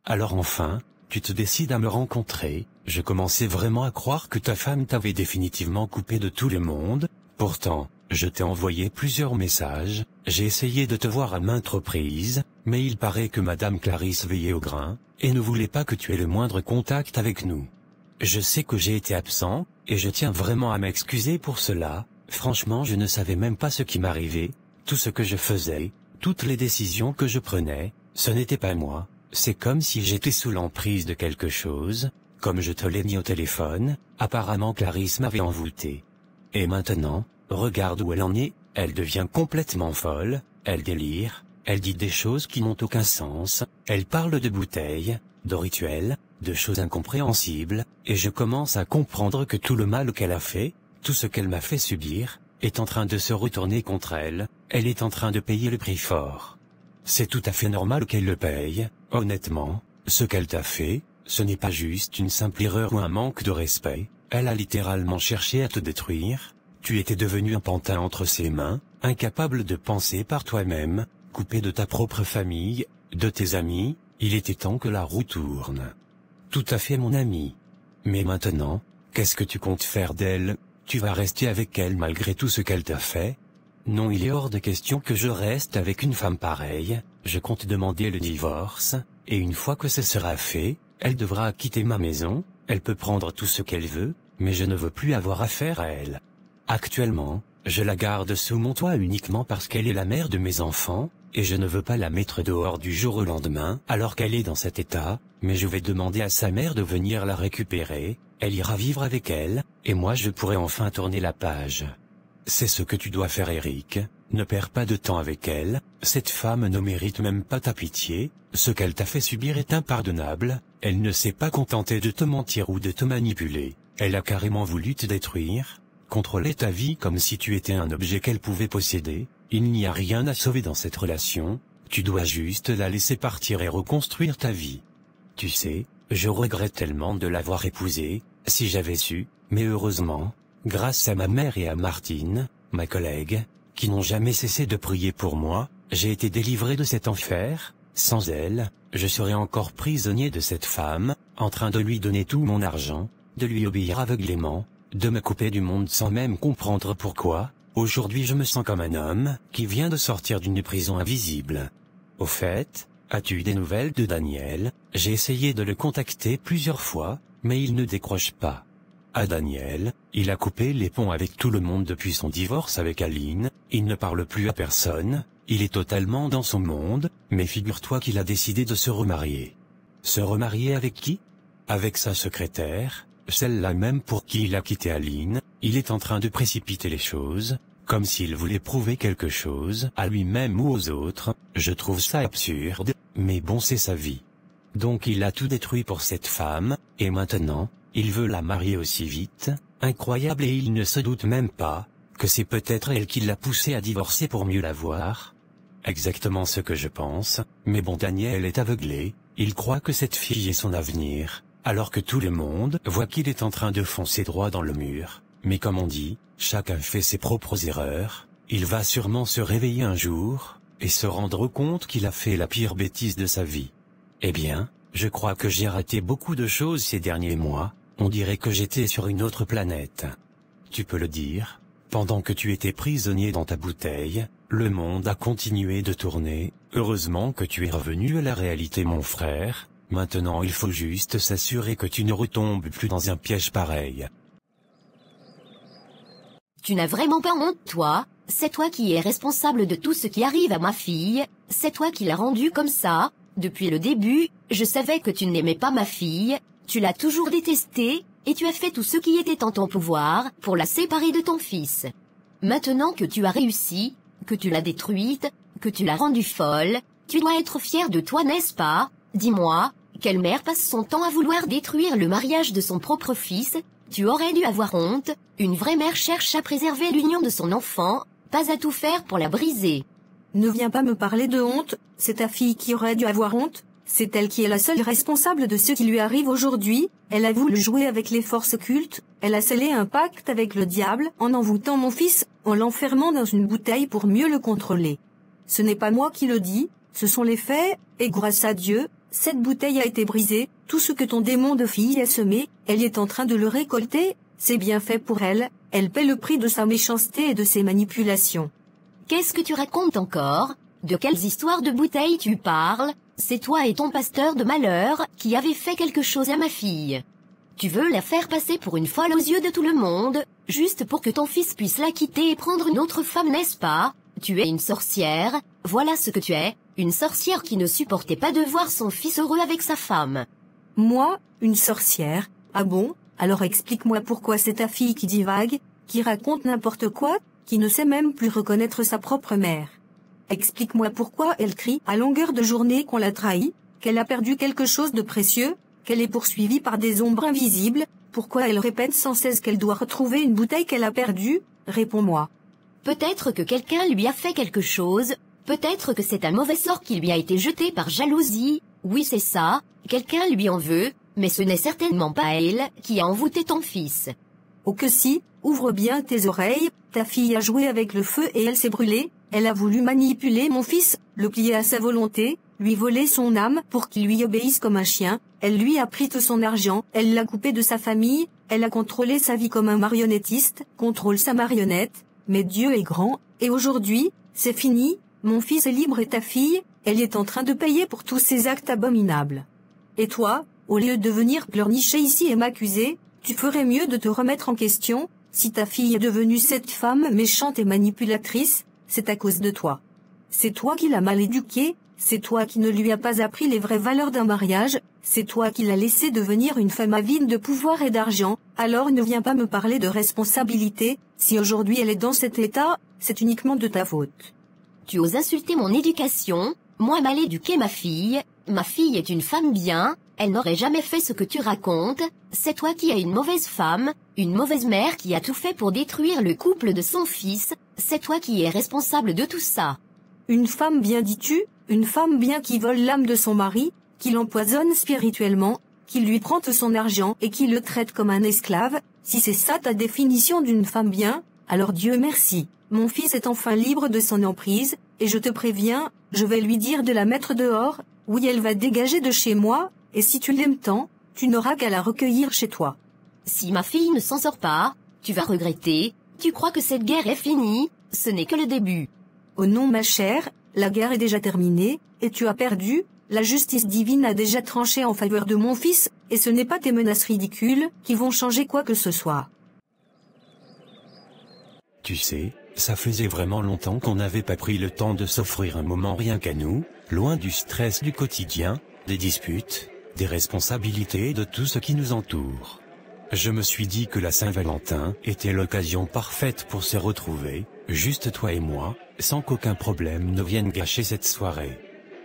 Alors enfin, tu te décides à me rencontrer. Je commençais vraiment à croire que ta femme t'avait définitivement coupé de tout le monde. Pourtant, je t'ai envoyé plusieurs messages, j'ai essayé de te voir à maintes reprises, mais il paraît que Madame Clarisse veillait au grain, et ne voulait pas que tu aies le moindre contact avec nous. Je sais que j'ai été absent, et je tiens vraiment à m'excuser pour cela. Franchement, je ne savais même pas ce qui m'arrivait, tout ce que je faisais, toutes les décisions que je prenais, ce n'était pas moi, c'est comme si j'étais sous l'emprise de quelque chose, comme je te l'ai dit au téléphone, apparemment Clarisse m'avait envoûté. Et maintenant, regarde où elle en est, elle devient complètement folle, elle délire, elle dit des choses qui n'ont aucun sens, elle parle de bouteilles, de rituels, de choses incompréhensibles, et je commence à comprendre que tout le mal qu'elle a fait, tout ce qu'elle m'a fait subir, est en train de se retourner contre elle, elle est en train de payer le prix fort. C'est tout à fait normal qu'elle le paye, honnêtement, ce qu'elle t'a fait, ce n'est pas juste une simple erreur ou un manque de respect, elle a littéralement cherché à te détruire, tu étais devenu un pantin entre ses mains, incapable de penser par toi-même, coupé de ta propre famille, de tes amis, il était temps que la roue tourne. Tout à fait mon ami. Mais maintenant, qu'est-ce que tu comptes faire d'elle? Tu vas rester avec elle malgré tout ce qu'elle t'a fait? Non, il est hors de question que je reste avec une femme pareille, je compte demander le divorce, et une fois que ce sera fait, elle devra quitter ma maison, elle peut prendre tout ce qu'elle veut, mais je ne veux plus avoir affaire à elle. Actuellement, je la garde sous mon toit uniquement parce qu'elle est la mère de mes enfants, et je ne veux pas la mettre dehors du jour au lendemain alors qu'elle est dans cet état, mais je vais demander à sa mère de venir la récupérer, elle ira vivre avec elle, et moi je pourrai enfin tourner la page. C'est ce que tu dois faire Eric, ne perds pas de temps avec elle, cette femme ne mérite même pas ta pitié, ce qu'elle t'a fait subir est impardonnable, elle ne s'est pas contentée de te mentir ou de te manipuler, elle a carrément voulu te détruire, contrôler ta vie comme si tu étais un objet qu'elle pouvait posséder, il n'y a rien à sauver dans cette relation, tu dois juste la laisser partir et reconstruire ta vie. Tu sais, je regrette tellement de l'avoir épousée, si j'avais su, mais heureusement, grâce à ma mère et à Martine, ma collègue, qui n'ont jamais cessé de prier pour moi, j'ai été délivré de cet enfer, sans elle, je serais encore prisonnier de cette femme, en train de lui donner tout mon argent, de lui obéir aveuglément, de me couper du monde sans même comprendre pourquoi. Aujourd'hui je me sens comme un homme qui vient de sortir d'une prison invisible. Au fait, as-tu eu des nouvelles de Daniel? J'ai essayé de le contacter plusieurs fois, mais il ne décroche pas. À Daniel, il a coupé les ponts avec tout le monde depuis son divorce avec Aline, il ne parle plus à personne, il est totalement dans son monde, mais figure-toi qu'il a décidé de se remarier. Se remarier avec qui? Avec sa secrétaire, celle-là même pour qui il a quitté Aline, il est en train de précipiter les choses, comme s'il voulait prouver quelque chose à lui-même ou aux autres, je trouve ça absurde, mais bon c'est sa vie. Donc il a tout détruit pour cette femme, et maintenant, il veut la marier aussi vite, incroyable et il ne se doute même pas, que c'est peut-être elle qui l'a poussé à divorcer pour mieux la voir. Exactement ce que je pense, mais bon Daniel est aveuglé, il croit que cette fille est son avenir, alors que tout le monde voit qu'il est en train de foncer droit dans le mur, mais comme on dit, chacun fait ses propres erreurs, il va sûrement se réveiller un jour, et se rendre compte qu'il a fait la pire bêtise de sa vie. Eh bien, je crois que j'ai raté beaucoup de choses ces derniers mois, on dirait que j'étais sur une autre planète. Tu peux le dire, pendant que tu étais prisonnier dans ta bouteille, le monde a continué de tourner, heureusement que tu es revenu à la réalité mon frère, maintenant il faut juste s'assurer que tu ne retombes plus dans un piège pareil. Tu n'as vraiment pas honte, toi? C'est toi qui es responsable de tout ce qui arrive à ma fille, c'est toi qui l'as rendue comme ça. Depuis le début, je savais que tu n'aimais pas ma fille, tu l'as toujours détestée, et tu as fait tout ce qui était en ton pouvoir pour la séparer de ton fils. Maintenant que tu as réussi, que tu l'as détruite, que tu l'as rendue folle, tu dois être fier de toi, n'est-ce pas? Dis-moi, quelle mère passe son temps à vouloir détruire le mariage de son propre fils? Tu aurais dû avoir honte, une vraie mère cherche à préserver l'union de son enfant, pas à tout faire pour la briser. Ne viens pas me parler de honte, c'est ta fille qui aurait dû avoir honte, c'est elle qui est la seule responsable de ce qui lui arrive aujourd'hui, elle a voulu jouer avec les forces occultes, elle a scellé un pacte avec le diable en envoûtant mon fils, en l'enfermant dans une bouteille pour mieux le contrôler. Ce n'est pas moi qui le dis, ce sont les faits, et grâce à Dieu, Cette bouteille a été brisée, tout ce que ton démon de fille a semé, elle est en train de le récolter, c'est bien fait pour elle, elle paie le prix de sa méchanceté et de ses manipulations. Qu'est-ce que tu racontes encore? De quelles histoires de bouteilles tu parles? C'est toi et ton pasteur de malheur qui avez fait quelque chose à ma fille. Tu veux la faire passer pour une folle aux yeux de tout le monde, juste pour que ton fils puisse la quitter et prendre une autre femme, n'est-ce pas? Tu es une sorcière, voilà ce que tu es, une sorcière qui ne supportait pas de voir son fils heureux avec sa femme. Moi, une sorcière? Ah bon? Alors explique-moi pourquoi c'est ta fille qui divague, qui raconte n'importe quoi, qui ne sait même plus reconnaître sa propre mère. Explique-moi pourquoi elle crie à longueur de journée qu'on l'a trahie, qu'elle a perdu quelque chose de précieux, qu'elle est poursuivie par des ombres invisibles, pourquoi elle répète sans cesse qu'elle doit retrouver une bouteille qu'elle a perdue? Réponds-moi. Peut-être que quelqu'un lui a fait quelque chose, peut-être que c'est un mauvais sort qui lui a été jeté par jalousie, oui c'est ça, quelqu'un lui en veut, mais ce n'est certainement pas elle qui a envoûté ton fils. Oh que si, ouvre bien tes oreilles, ta fille a joué avec le feu et elle s'est brûlée, elle a voulu manipuler mon fils, le plier à sa volonté, lui voler son âme pour qu'il lui obéisse comme un chien, elle lui a pris tout son argent, elle l'a coupé de sa famille, elle a contrôlé sa vie comme un marionnettiste, contrôle sa marionnette, mais Dieu est grand, et aujourd'hui, c'est fini, mon fils est libre et ta fille, elle est en train de payer pour tous ces actes abominables. Et toi, au lieu de venir pleurnicher ici et m'accuser, tu ferais mieux de te remettre en question, si ta fille est devenue cette femme méchante et manipulatrice, c'est à cause de toi. C'est toi qui l'as mal éduquée, c'est toi qui ne lui as pas appris les vraies valeurs d'un mariage, c'est toi qui l'as laissée devenir une femme avide de pouvoir et d'argent, alors ne viens pas me parler de responsabilité, si aujourd'hui elle est dans cet état, c'est uniquement de ta faute. Tu oses insulter mon éducation, moi mal éduquer ma fille est une femme bien, elle n'aurait jamais fait ce que tu racontes, c'est toi qui as une mauvaise femme, une mauvaise mère qui a tout fait pour détruire le couple de son fils, c'est toi qui es responsable de tout ça. Une femme bien dis-tu, une femme bien qui vole l'âme de son mari, qui l'empoisonne spirituellement, qui lui prend tout son argent et qui le traite comme un esclave, si c'est ça ta définition d'une femme bien, alors Dieu merci, mon fils est enfin libre de son emprise, et je te préviens, je vais lui dire de la mettre dehors, oui elle va dégager de chez moi, et si tu l'aimes tant, tu n'auras qu'à la recueillir chez toi. Si ma fille ne s'en sort pas, tu vas regretter, tu crois que cette guerre est finie, ce n'est que le début. Oh non ma chère, la guerre est déjà terminée, et tu as perdu, la justice divine a déjà tranché en faveur de mon fils, et ce n'est pas tes menaces ridicules qui vont changer quoi que ce soit. Tu sais, ça faisait vraiment longtemps qu'on n'avait pas pris le temps de s'offrir un moment rien qu'à nous, loin du stress du quotidien, des disputes, des responsabilités et de tout ce qui nous entoure. Je me suis dit que la Saint-Valentin était l'occasion parfaite pour se retrouver, juste toi et moi, sans qu'aucun problème ne vienne gâcher cette soirée.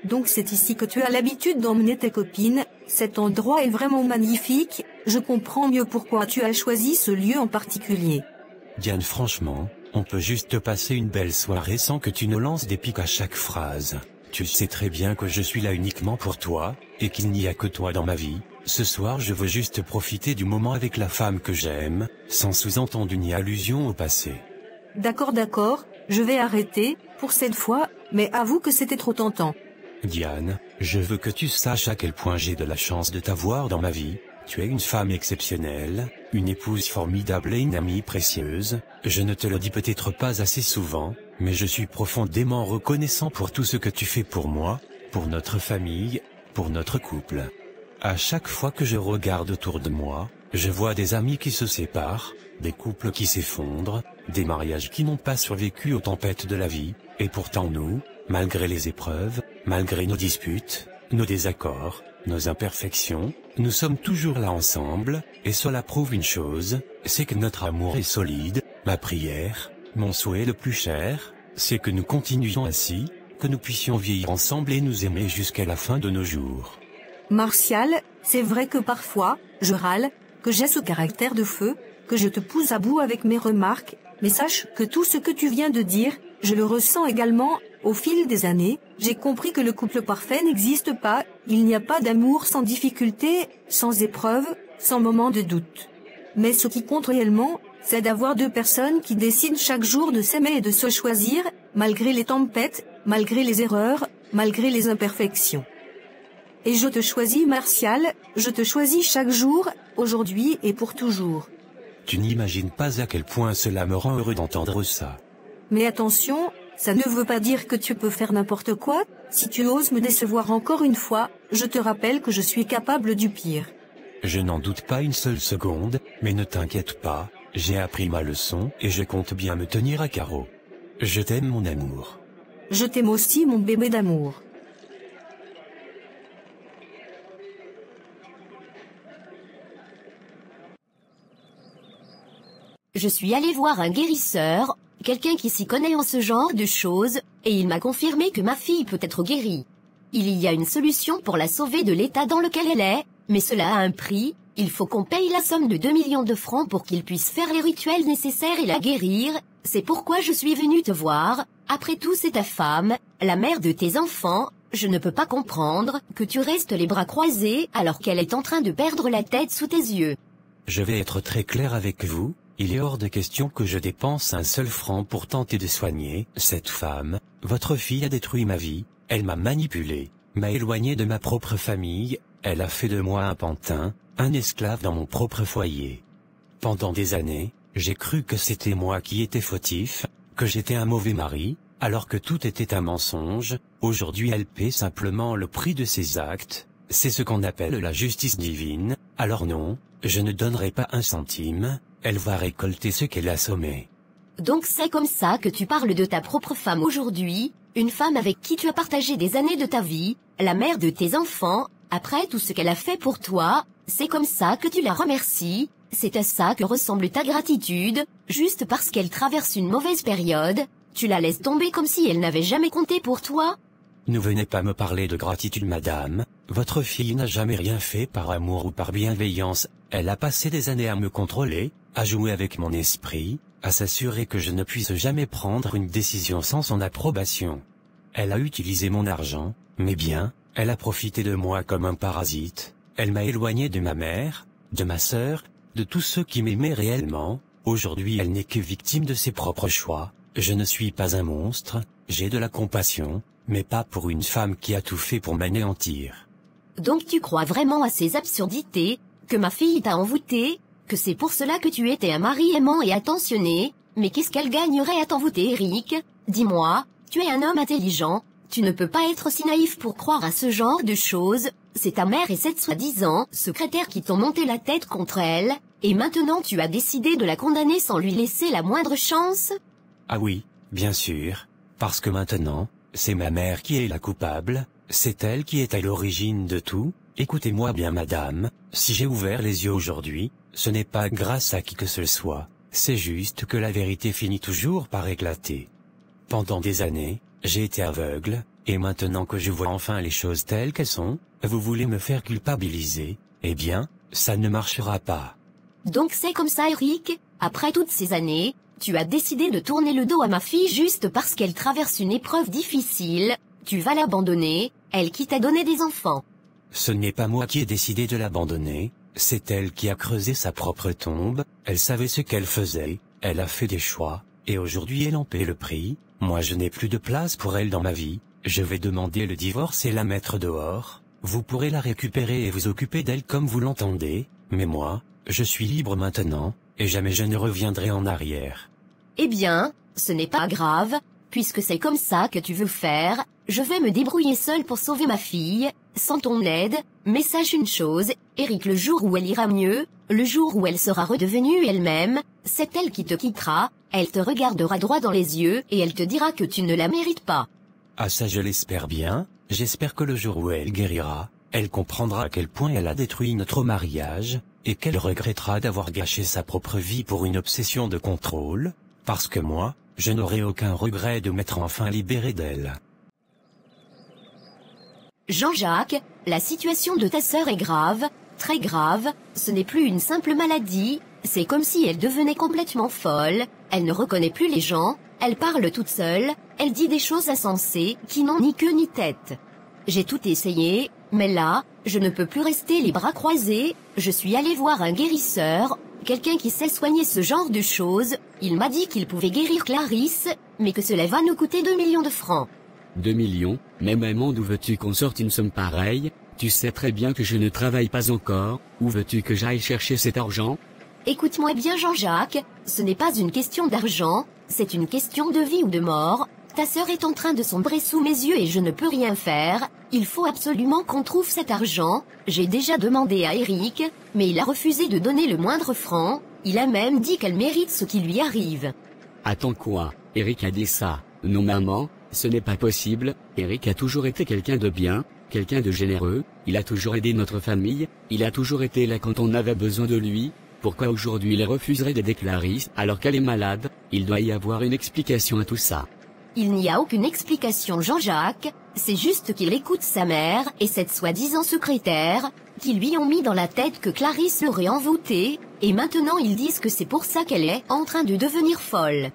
Donc c'est ici que tu as l'habitude d'emmener tes copines, cet endroit est vraiment magnifique, je comprends mieux pourquoi tu as choisi ce lieu en particulier. Diane, franchement, on peut juste passer une belle soirée sans que tu ne lances des pics à chaque phrase. Tu sais très bien que je suis là uniquement pour toi, et qu'il n'y a que toi dans ma vie. Ce soir je veux juste profiter du moment avec la femme que j'aime, sans sous-entendu ni allusion au passé. D'accord, je vais arrêter, pour cette fois, mais avoue que c'était trop tentant. Diane, je veux que tu saches à quel point j'ai de la chance de t'avoir dans ma vie. Tu es une femme exceptionnelle, une épouse formidable et une amie précieuse. Je ne te le dis peut-être pas assez souvent, mais je suis profondément reconnaissant pour tout ce que tu fais pour moi, pour notre famille, pour notre couple. À chaque fois que je regarde autour de moi, je vois des amis qui se séparent, des couples qui s'effondrent, des mariages qui n'ont pas survécu aux tempêtes de la vie, et pourtant nous, malgré les épreuves, malgré nos disputes, nos désaccords, nos imperfections, nous sommes toujours là ensemble, et cela prouve une chose, c'est que notre amour est solide. Ma prière, mon souhait le plus cher, c'est que nous continuions ainsi, que nous puissions vieillir ensemble et nous aimer jusqu'à la fin de nos jours. Martial, c'est vrai que parfois, je râle, que j'ai ce caractère de feu, que je te pousse à bout avec mes remarques, mais sache que tout ce que tu viens de dire, je le ressens également. Au fil des années, j'ai compris que le couple parfait n'existe pas, il n'y a pas d'amour sans difficulté, sans épreuve, sans moment de doute. Mais ce qui compte réellement, c'est d'avoir deux personnes qui décident chaque jour de s'aimer et de se choisir, malgré les tempêtes, malgré les erreurs, malgré les imperfections. Et je te choisis Martial, je te choisis chaque jour, aujourd'hui et pour toujours. Tu n'imagines pas à quel point cela me rend heureux d'entendre ça. Mais attention, ça ne veut pas dire que tu peux faire n'importe quoi. Si tu oses me décevoir encore une fois, je te rappelle que je suis capable du pire. Je n'en doute pas une seule seconde, mais ne t'inquiète pas, j'ai appris ma leçon et je compte bien me tenir à carreau. Je t'aime mon amour. Je t'aime aussi mon bébé d'amour. Je suis allée voir un guérisseur, quelqu'un qui s'y connaît en ce genre de choses, et il m'a confirmé que ma fille peut être guérie. Il y a une solution pour la sauver de l'état dans lequel elle est, mais cela a un prix, il faut qu'on paye la somme de 2 millions de francs pour qu'il puisse faire les rituels nécessaires et la guérir, c'est pourquoi je suis venue te voir, après tout c'est ta femme, la mère de tes enfants, je ne peux pas comprendre que tu restes les bras croisés alors qu'elle est en train de perdre la tête sous tes yeux. Je vais être très clair avec vous, il est hors de question que je dépense un seul franc pour tenter de soigner cette femme. Votre fille a détruit ma vie, elle m'a manipulé, m'a éloigné de ma propre famille, elle a fait de moi un pantin, un esclave dans mon propre foyer. Pendant des années, j'ai cru que c'était moi qui étais fautif, que j'étais un mauvais mari, alors que tout était un mensonge. Aujourd'hui elle paie simplement le prix de ses actes, c'est ce qu'on appelle la justice divine. Alors non, je ne donnerai pas un centime, elle va récolter ce qu'elle a semé. Donc c'est comme ça que tu parles de ta propre femme aujourd'hui, une femme avec qui tu as partagé des années de ta vie, la mère de tes enfants, après tout ce qu'elle a fait pour toi, c'est comme ça que tu la remercies, c'est à ça que ressemble ta gratitude, juste parce qu'elle traverse une mauvaise période, tu la laisses tomber comme si elle n'avait jamais compté pour toi? Ne venez pas me parler de gratitude madame, votre fille n'a jamais rien fait par amour ou par bienveillance, elle a passé des années à me contrôler, à jouer avec mon esprit, à s'assurer que je ne puisse jamais prendre une décision sans son approbation. Elle a utilisé mon argent, mes biens, elle a profité de moi comme un parasite, elle m'a éloigné de ma mère, de ma sœur, de tous ceux qui m'aimaient réellement. Aujourd'hui elle n'est que victime de ses propres choix, je ne suis pas un monstre, j'ai de la compassion, mais pas pour une femme qui a tout fait pour m'anéantir. Donc tu crois vraiment à ces absurdités, que ma fille t'a envoûté, que c'est pour cela que tu étais un mari aimant et attentionné, mais qu'est-ce qu'elle gagnerait à t'envoûter Eric? Dis-moi, tu es un homme intelligent, tu ne peux pas être si naïf pour croire à ce genre de choses, c'est ta mère et cette soi-disant secrétaire qui t'ont monté la tête contre elle, et maintenant tu as décidé de la condamner sans lui laisser la moindre chance? Ah oui, bien sûr, parce que maintenant, c'est ma mère qui est la coupable, c'est elle qui est à l'origine de tout. Écoutez-moi bien madame, si j'ai ouvert les yeux aujourd'hui, ce n'est pas grâce à qui que ce soit, c'est juste que la vérité finit toujours par éclater. Pendant des années, j'ai été aveugle, et maintenant que je vois enfin les choses telles qu'elles sont, vous voulez me faire culpabiliser, eh bien, ça ne marchera pas. Donc c'est comme ça Eric, après toutes ces années, tu as décidé de tourner le dos à ma fille juste parce qu'elle traverse une épreuve difficile, tu vas l'abandonner, elle qui t'a donné des enfants. Ce n'est pas moi qui ai décidé de l'abandonner, c'est elle qui a creusé sa propre tombe, elle savait ce qu'elle faisait, elle a fait des choix, et aujourd'hui elle en paie le prix. Moi je n'ai plus de place pour elle dans ma vie, je vais demander le divorce et la mettre dehors, vous pourrez la récupérer et vous occuper d'elle comme vous l'entendez, mais moi, je suis libre maintenant, et jamais je ne reviendrai en arrière. Eh bien, ce n'est pas grave, puisque c'est comme ça que tu veux faire, je vais me débrouiller seule pour sauver ma fille, sans ton aide, mais sache une chose, Eric, le jour où elle ira mieux, le jour où elle sera redevenue elle-même, c'est elle qui te quittera, elle te regardera droit dans les yeux et elle te dira que tu ne la mérites pas. Ah ça je l'espère bien, j'espère que le jour où elle guérira, elle comprendra à quel point elle a détruit notre mariage, et qu'elle regrettera d'avoir gâché sa propre vie pour une obsession de contrôle, parce que moi, je n'aurai aucun regret de m'être enfin libéré d'elle. Jean-Jacques, la situation de ta sœur est grave, très grave, ce n'est plus une simple maladie, c'est comme si elle devenait complètement folle, elle ne reconnaît plus les gens, elle parle toute seule, elle dit des choses insensées qui n'ont ni queue ni tête. J'ai tout essayé, mais là, je ne peux plus rester les bras croisés, je suis allé voir un guérisseur, quelqu'un qui sait soigner ce genre de choses, il m'a dit qu'il pouvait guérir Clarisse, mais que cela va nous coûter 2 millions de francs. 2 millions, mais maman, d'où veux-tu qu'on sorte une somme pareille? Tu sais très bien que je ne travaille pas encore, où veux-tu que j'aille chercher cet argent? Écoute-moi bien Jean-Jacques, ce n'est pas une question d'argent, c'est une question de vie ou de mort. Ta sœur est en train de sombrer sous mes yeux et je ne peux rien faire. Il faut absolument qu'on trouve cet argent. J'ai déjà demandé à Eric, mais il a refusé de donner le moindre franc. Il a même dit qu'elle mérite ce qui lui arrive. Attends quoi? Eric a dit ça? Non maman, ce n'est pas possible. Eric a toujours été quelqu'un de bien, quelqu'un de généreux, il a toujours aidé notre famille, il a toujours été là quand on avait besoin de lui. Pourquoi aujourd'hui il refuserait d'aider Clarisse alors qu'elle est malade? Il doit y avoir une explication à tout ça. Il n'y a aucune explication Jean-Jacques, c'est juste qu'il écoute sa mère et cette soi-disant secrétaire, qui lui ont mis dans la tête que Clarisse l'aurait envoûtée, et maintenant ils disent que c'est pour ça qu'elle est en train de devenir folle.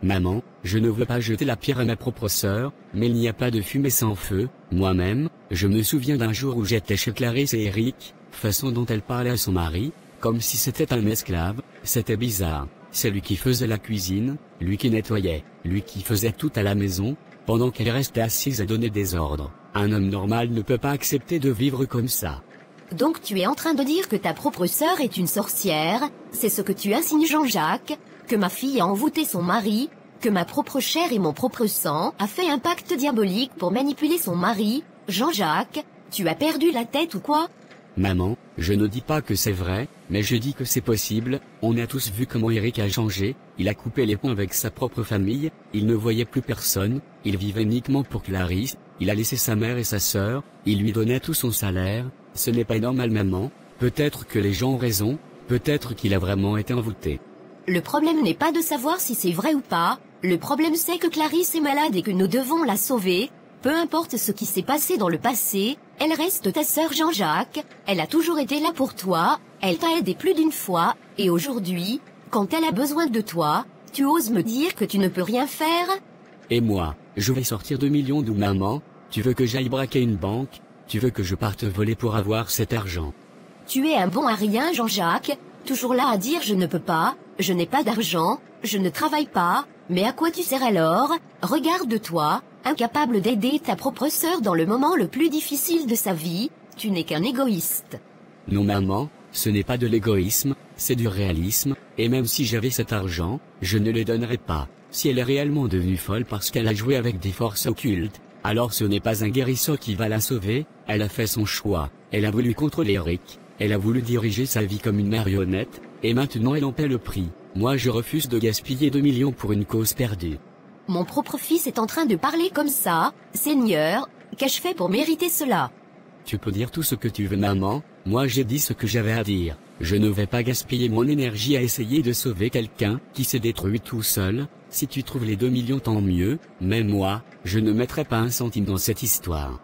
Maman, je ne veux pas jeter la pierre à ma propre sœur, mais il n'y a pas de fumée sans feu. Moi-même, je me souviens d'un jour où j'étais chez Clarisse et Eric, façon dont elle parlait à son mari, comme si c'était un esclave, c'était bizarre. C'est lui qui faisait la cuisine, lui qui nettoyait, lui qui faisait tout à la maison, pendant qu'elle restait assise à donner des ordres. Un homme normal ne peut pas accepter de vivre comme ça. Donc tu es en train de dire que ta propre sœur est une sorcière, c'est ce que tu insinues Jean-Jacques, que ma fille a envoûté son mari, que ma propre chair et mon propre sang a fait un pacte diabolique pour manipuler son mari. Jean-Jacques, tu as perdu la tête ou quoi? Maman, je ne dis pas que c'est vrai, mais je dis que c'est possible. On a tous vu comment Eric a changé, il a coupé les ponts avec sa propre famille, il ne voyait plus personne, il vivait uniquement pour Clarisse, il a laissé sa mère et sa sœur, il lui donnait tout son salaire. Ce n'est pas normal maman, peut-être que les gens ont raison, peut-être qu'il a vraiment été envoûté. Le problème n'est pas de savoir si c'est vrai ou pas, le problème c'est que Clarisse est malade et que nous devons la sauver. Peu importe ce qui s'est passé dans le passé, elle reste ta sœur Jean-Jacques, elle a toujours été là pour toi, elle t'a aidé plus d'une fois, et aujourd'hui, quand elle a besoin de toi, tu oses me dire que tu ne peux rien faire? Et moi, je vais sortir 2 millions d'où maman? Tu veux que j'aille braquer une banque? Tu veux que je parte voler pour avoir cet argent? Tu es un bon à rien Jean-Jacques, toujours là à dire je ne peux pas, je n'ai pas d'argent, je ne travaille pas, mais à quoi tu sers alors? Regarde-toi, incapable d'aider ta propre sœur dans le moment le plus difficile de sa vie, tu n'es qu'un égoïste. Non maman, ce n'est pas de l'égoïsme, c'est du réalisme, et même si j'avais cet argent, je ne le donnerais pas. Si elle est réellement devenue folle parce qu'elle a joué avec des forces occultes, alors ce n'est pas un guérisseur qui va la sauver, elle a fait son choix, elle a voulu contrôler Eric, elle a voulu diriger sa vie comme une marionnette, et maintenant elle en paie le prix. Moi je refuse de gaspiller 2 millions pour une cause perdue. Mon propre fils est en train de parler comme ça, Seigneur, qu'ai-je fait pour mériter cela? Tu peux dire tout ce que tu veux maman, moi j'ai dit ce que j'avais à dire. Je ne vais pas gaspiller mon énergie à essayer de sauver quelqu'un qui s'est détruit tout seul. Si tu trouves les 2 millions tant mieux, mais moi, je ne mettrai pas un centime dans cette histoire.